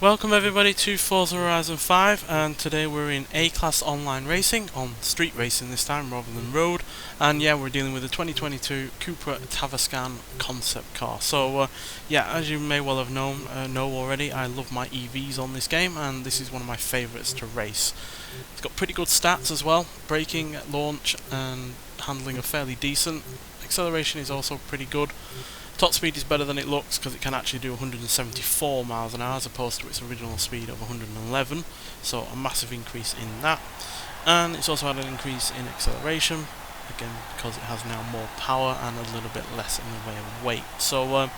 Welcome everybody to Forza Horizon 5, and today we're in A-Class online racing, on street racing this time rather than road, and yeah, we're dealing with the 2022 Cupra Tavascan concept car. So yeah, as you may well have know already, I love my EVs on this game, and this is one of my favourites to race. It's got pretty good stats as well, braking, launch and handling are fairly decent. Acceleration is also pretty good. Top speed is better than it looks because it can actually do 174 miles an hour as opposed to its original speed of 111, so a massive increase in that. And it's also had an increase in acceleration, again because it has now more power and a little bit less in the way of weight. So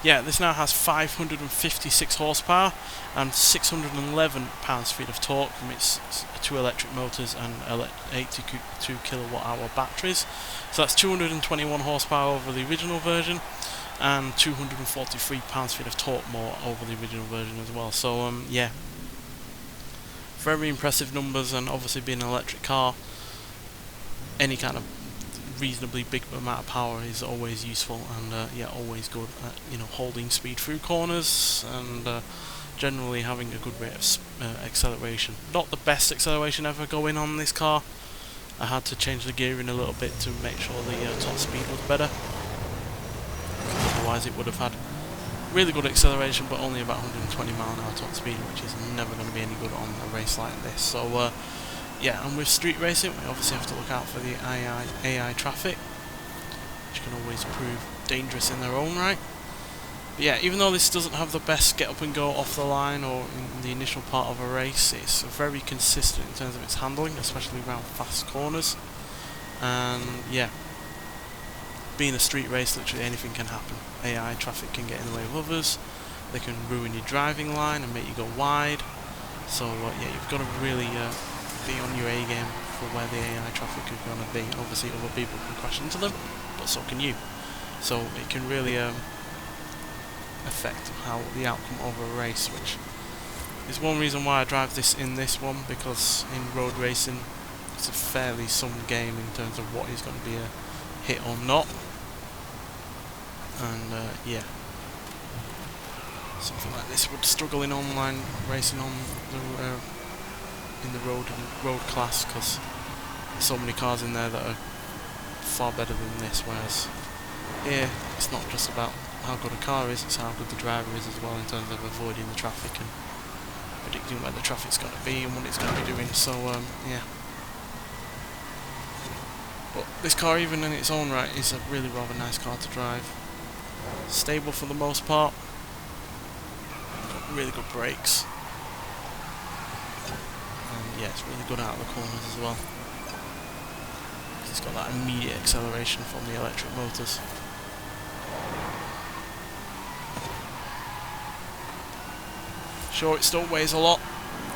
yeah, this now has 556 horsepower and 611 pounds-feet of torque from its two electric motors and 82 kilowatt hour batteries. So that's 221 horsepower over the original version and 243 pounds-feet of torque more over the original version as well. So yeah, very impressive numbers, and obviously being an electric car, any kind of reasonably big amount of power is always useful, and yeah, always good at holding speed through corners and generally having a good rate of acceleration. Not the best acceleration ever going on this car. I had to change the gearing a little bit to make sure the top speed was better. Otherwise it would have had really good acceleration but only about 120 mile an hour top speed, which is never going to be any good on a race like this. So yeah, and with street racing we obviously have to look out for the AI traffic, which can always prove dangerous in their own right. But yeah, even though this doesn't have the best get up and go off the line or in the initial part of a race, it's very consistent in terms of its handling, especially around fast corners. And yeah, being a street race, literally anything can happen. AI traffic can get in the way of others, they can ruin your driving line and make you go wide. So yeah, you've got to really be on your A game for where the AI traffic is going to be. Obviously other people can crash into them, but so can you. So it can really affect how the outcome of a race, which is one reason why I drive this in this one, because in road racing it's a fairly sum game in terms of what is going to be a hit or not. And yeah, something like this would struggle in online racing on the in the road class, because there's so many cars in there that are far better than this, whereas here it's not just about how good a car is, it's how good the driver is as well, in terms of avoiding the traffic and predicting where the traffic's going to be and what it's going to be doing. So yeah, but this car, even in its own right, is a really rather nice car to drive. Stable for the most part, got really good brakes, and yeah, it's really good out of the corners as well. It's got that immediate acceleration from the electric motors. Sure, it still weighs a lot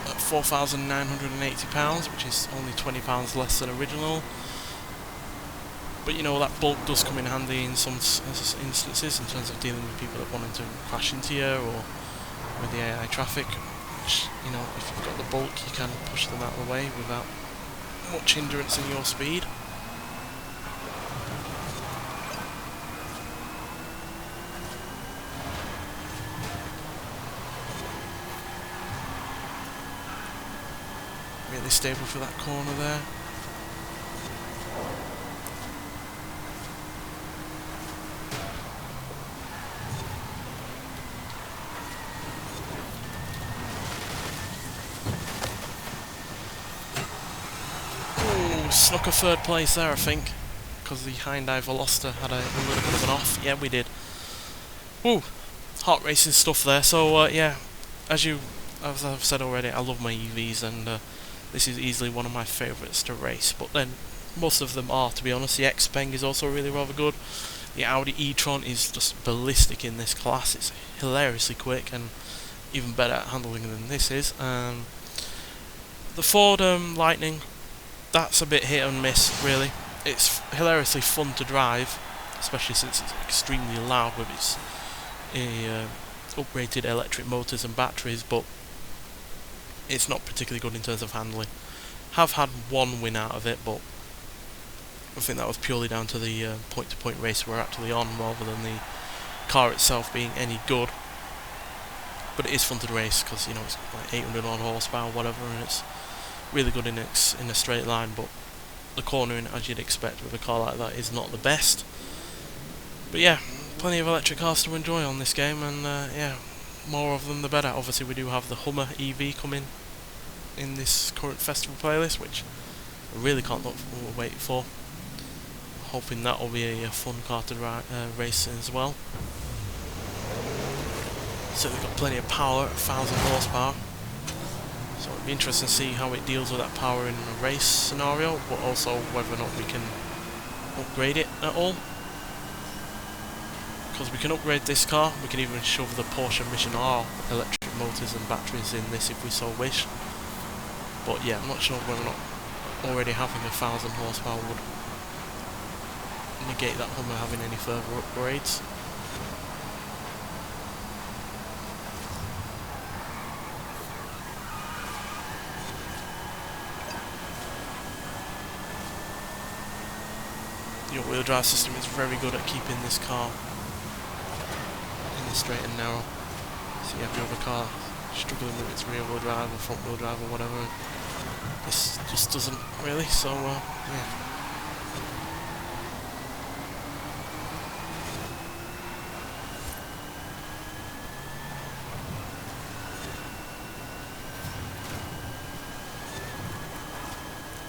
at 4,980 pounds, which is only 20 pounds less than original. But you know, that bulk does come in handy in some instances in terms of dealing with people that wanting to crash into you or with the AI traffic. Which, you know, if you've got the bulk, you can push them out of the way without much hindrance in your speed. Really stable for that corner there. Snuck a third place there, I think, because the Hyundai Veloster had a little bit of an off. Yeah, we did. Woo! Hot racing stuff there. So yeah, as I've said already, I love my EVs, and this is easily one of my favourites to race. But then most of them are, to be honest. The X-Peng is also really rather good. The Audi e-tron is just ballistic in this class. It's hilariously quick and even better at handling than this is. The Ford Lightning, that's a bit hit and miss, really. It's hilariously fun to drive, especially since it's extremely loud with its upgraded electric motors and batteries, but it's not particularly good in terms of handling. Have had one win out of it, but I think that was purely down to the point-to-point race we're actually on, rather than the car itself being any good. but it is fun to race because, you know, it's like 800 odd horsepower, whatever, and it's really good in a straight line. But the cornering, as you'd expect with a car like that, is not the best. But yeah, plenty of electric cars to enjoy on this game, and yeah, more of them the better. Obviously, we do have the Hummer EV coming in this current festival playlist, which I really can't wait for. Hoping that will be a fun car to race as well. So they've got plenty of power, 1000 horsepower. So it'll be interesting to see how it deals with that power in a race scenario, but also whether or not we can upgrade it at all. Because we can upgrade this car, we can even shove the Porsche Mission R electric motors and batteries in this if we so wish. But yeah, I'm not sure whether or not already having 1000 horsepower would negate that Hummer having any further upgrades. The all-wheel drive system is very good at keeping this car in the straight and narrow. So you have your other car struggling with its rear-wheel drive or front-wheel drive or whatever. This just doesn't really, so yeah.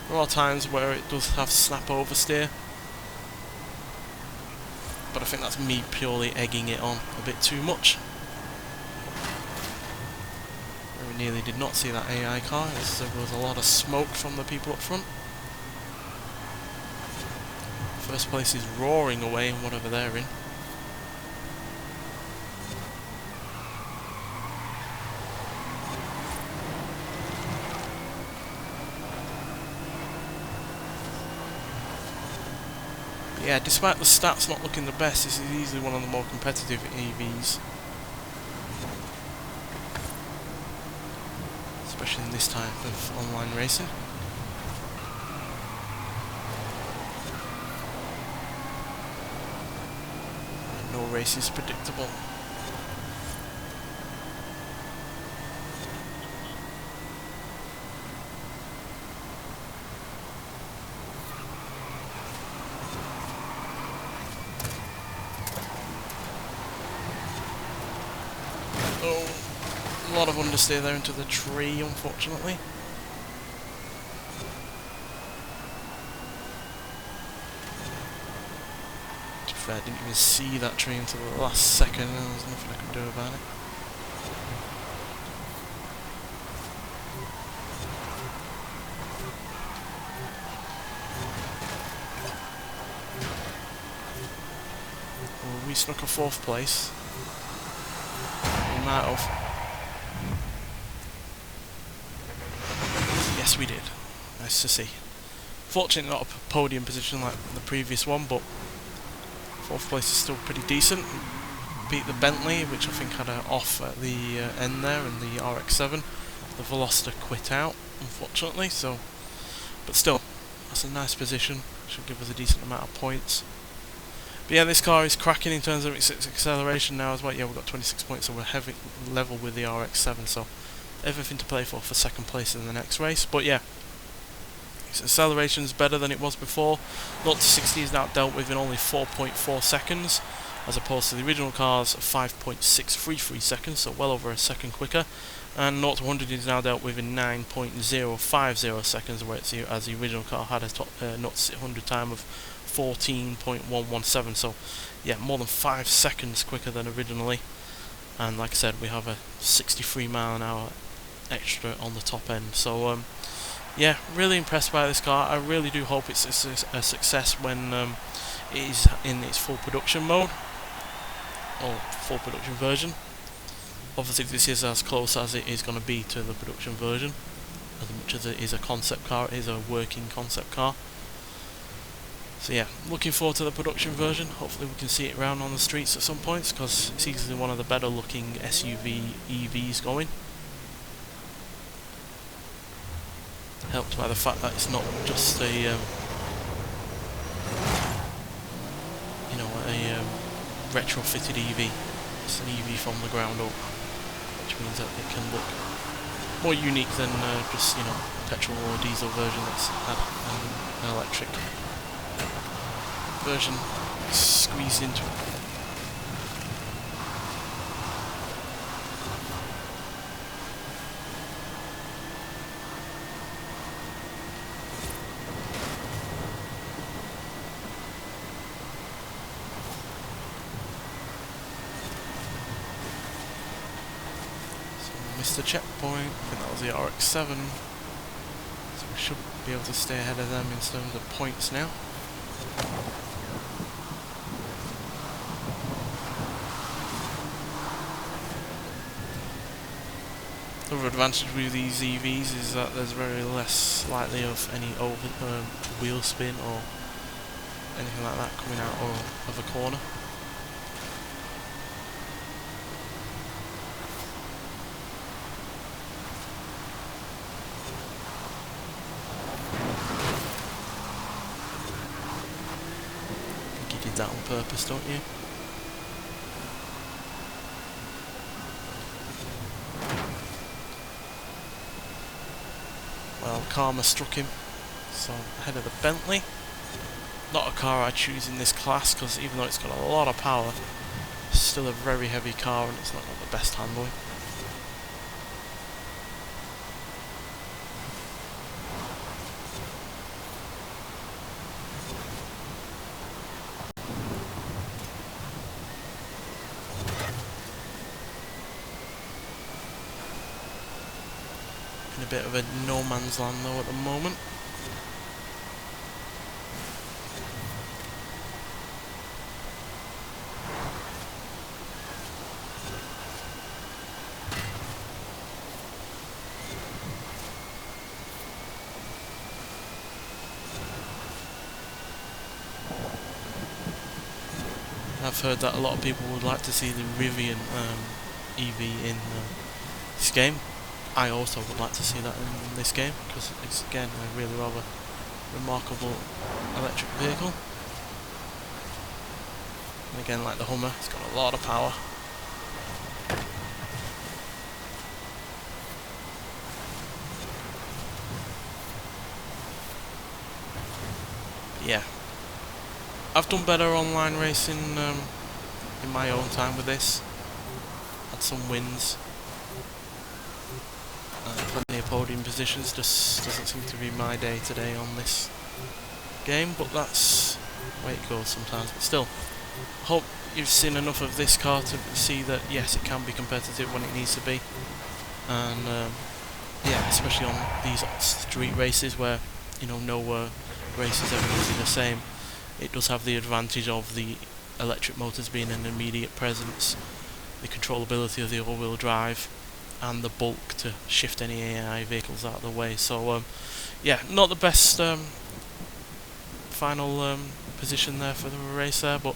There are times where it does have snap oversteer, but I think that's me purely egging it on a bit too much. We nearly did not see that AI car, as there was a lot of smoke from the people up front. First place is roaring away in whatever they're in. Yeah, despite the stats not looking the best, this is easily one of the more competitive EVs. Especially in this type of online racing. No race is predictable. Oh, a lot of understeer there into the tree, unfortunately. To be fair, I didn't even see that tree until the last second, and there was nothing I could do about it. Well, we snuck a 4th place. Might have. Yes, we did. Nice to see. Fortunately, not a podium position like the previous one, but 4th place is still pretty decent. Beat the Bentley, which I think had an off at the end there, and the RX-7. The Veloster quit out, unfortunately. So, but still, that's a nice position. Should give us a decent amount of points. But yeah, this car is cracking in terms of its acceleration now as well. Yeah, we've got 26 points, so we're heavy level with the RX-7, so everything to play for 2nd place in the next race. But yeah, its acceleration is better than it was before. 0 to 60 is now dealt with in only 4.4 seconds, as opposed to the original car's 5.633 seconds, so well over a second quicker. And 0 to 100 is now dealt with in 9.050 seconds, where it's as the original car had a 0 to 100 time of 14.117, so yeah, more than 5 seconds quicker than originally. And like I said, we have a 63 mile an hour extra on the top end. So yeah, really impressed by this car. I really do hope it's a success when it is in its full production mode, or full production version. Obviously this is as close as it is going to be to the production version, as much as it is a concept car, it is a working concept car. So yeah, looking forward to the production version. Hopefully we can see it around on the streets at some points, because it's easily one of the better looking SUV EVs going. Helped by the fact that it's not just a retrofitted EV. It's an EV from the ground up, which which means that it can look more unique than just, you know, petrol or diesel version that's had an electric version squeezed into it. Missed the checkpoint. I think that was the RX-7. So we should be able to stay ahead of them in terms of points now. The other advantage with these EVs is that there's very less likely of any wheel spin or anything like that coming out of a corner. Did that on purpose, don't you? Well, karma struck him, so ahead of the Bentley. Not a car I choose in this class, because even though it's got a lot of power, it's still a very heavy car and it's not got the best handling. In a bit of a no man's land though at the moment. I've heard that a lot of people would like to see the Rivian EV in this game. I also would like to see that in this game, because it's again a really rather remarkable electric vehicle. And again, like the Hummer, it's got a lot of power. But yeah, I've done better online racing in my own time with this. Had some wins. Plenty of podium positions. Just doesn't seem to be my day today on this game, but that's the way it goes sometimes. But still, I hope you've seen enough of this car to see that yes, it can be competitive when it needs to be, and yeah, especially on these street races where, you know, no race is ever going to be the same. It does have the advantage of the electric motors being an immediate presence, the controllability of the all-wheel drive, and the bulk to shift any AI vehicles out of the way. So yeah, not the best final position there for the race there, but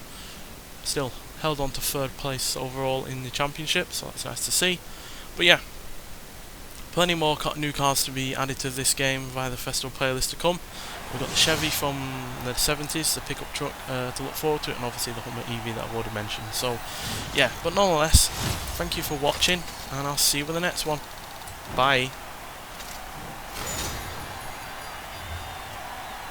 still held on to third place overall in the championship, so that's nice to see. But yeah, plenty more new cars to be added to this game via the festival playlist to come. We've got the Chevy from the 70s, the pickup truck to look forward to, and obviously the Hummer EV that I've already mentioned. So yeah, but nonetheless, thank you for watching, and I'll see you with the next one. Bye.